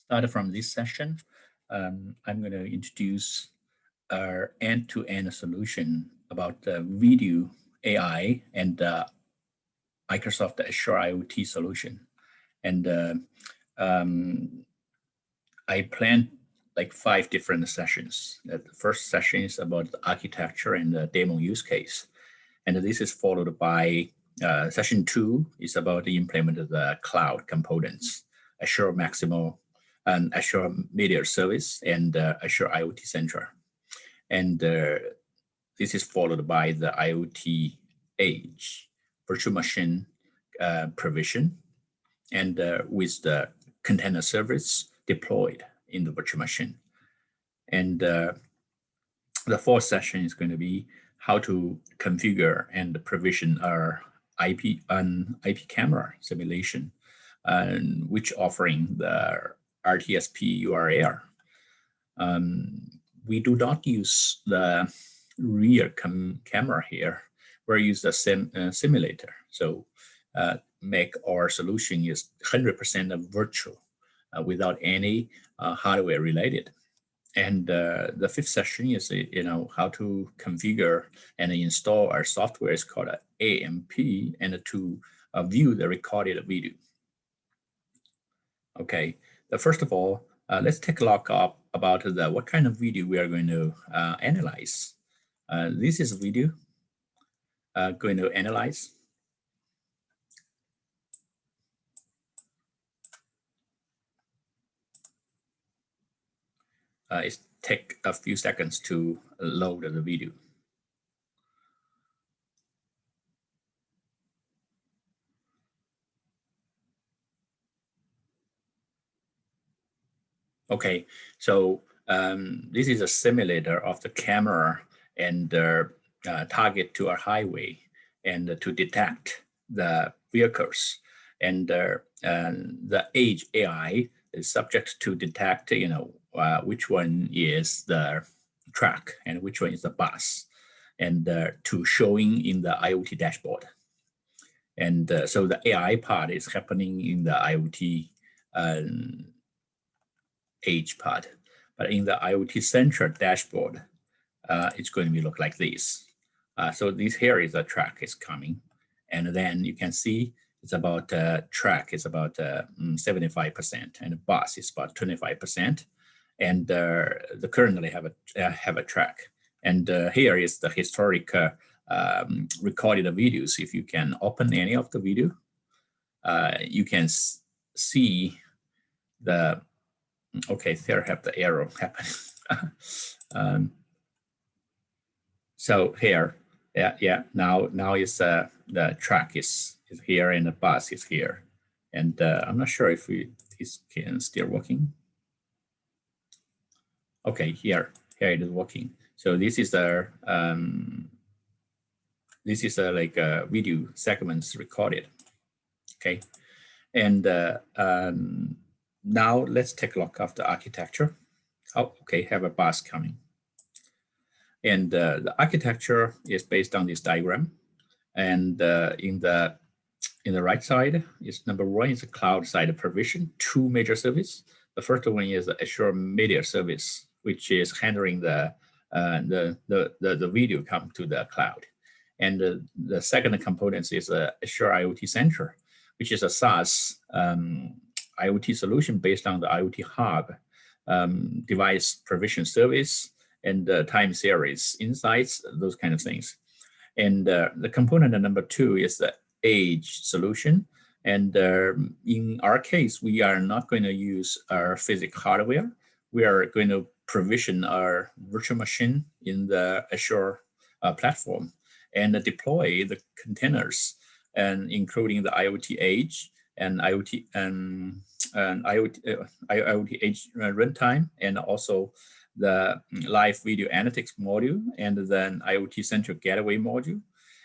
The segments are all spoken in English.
start from this session, I'm going to introduce our end-to-end solution about video AI and Microsoft Azure IoT solution. And I planned like 5 different sessions. The first session is about the architecture and the demo use case. And this is followed by session 2 is about the implement of the cloud components, Azure Maximal and Azure Media Service and Azure IoT Central. And this is followed by the IoT Edge virtual machine provision and with the container service deployed in the virtual machine. And the 4th session is going to be how to configure and provision our IP camera simulation, which offering the RTSP URL. We do not use the rear camera here. We use the simulator. So make our solution is 100% virtual without any hardware related. And the 5th session is, how to configure and install our software is called AMP and to view the recorded video. Okay, first of all, let's take a look up about what kind of video we are going to analyze. This is a video going to analyze. It takes a few seconds to load the video. Okay, so this is a simulator of the camera and target to our highway and to detect the vehicles. And the Edge AI is subject to detect, which one is the truck and which one is the bus, and to showing in the IoT dashboard. And so the AI part is happening in the IoT Edge part, but in the IoT Central dashboard, it's going to be look like this. So this here is a truck is coming, and then you can see it's about truck is about 75%, and the bus is about 25%, and the currently have a truck. And here is the historic recorded videos. If you can open any of the video, you can see the. Okay, there have the arrow happen. So here, now is the truck is here and the bus is here, and I'm not sure if this can still working. Okay, here it is working. So this is a like a video segments recorded. Okay, and now let's take a look at the architecture. Oh, okay, have a bus coming. And the architecture is based on this diagram. And in the right side is number 1 is a cloud side provision, 2 major services. The first one is the Azure Media Service, which is handling the video come to the cloud. And the second component is Azure IoT Center, which is a SaaS IoT solution based on the IoT Hub device provision service and time series insights, those kind of things. And the component number 2 is the Edge solution. And in our case, we are not going to use our physical hardware. We are going to provision our virtual machine in the Azure platform and deploy the containers, and including the IoT Edge and IoT Edge runtime, and also the live video analytics module, and then IoT Central Gateway module.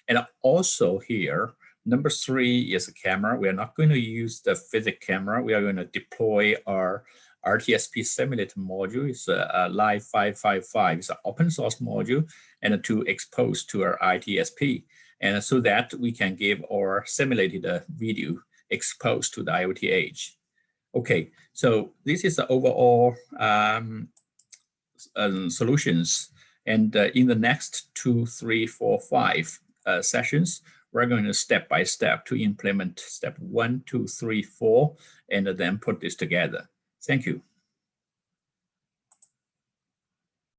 And also here, number 3 is a camera. We are not going to use the physical camera. We are going to deploy our RTSP simulator module. It's a Live 555. It's an open source module, and to expose to our ITSP, and so that we can give our simulated video exposed to the IoT Edge. Okay, so this is the overall solutions. And in the next 2, 3, 4, 5 sessions, we're going to step by step to implement step 1, 2, 3, 4, and then put this together. Thank you.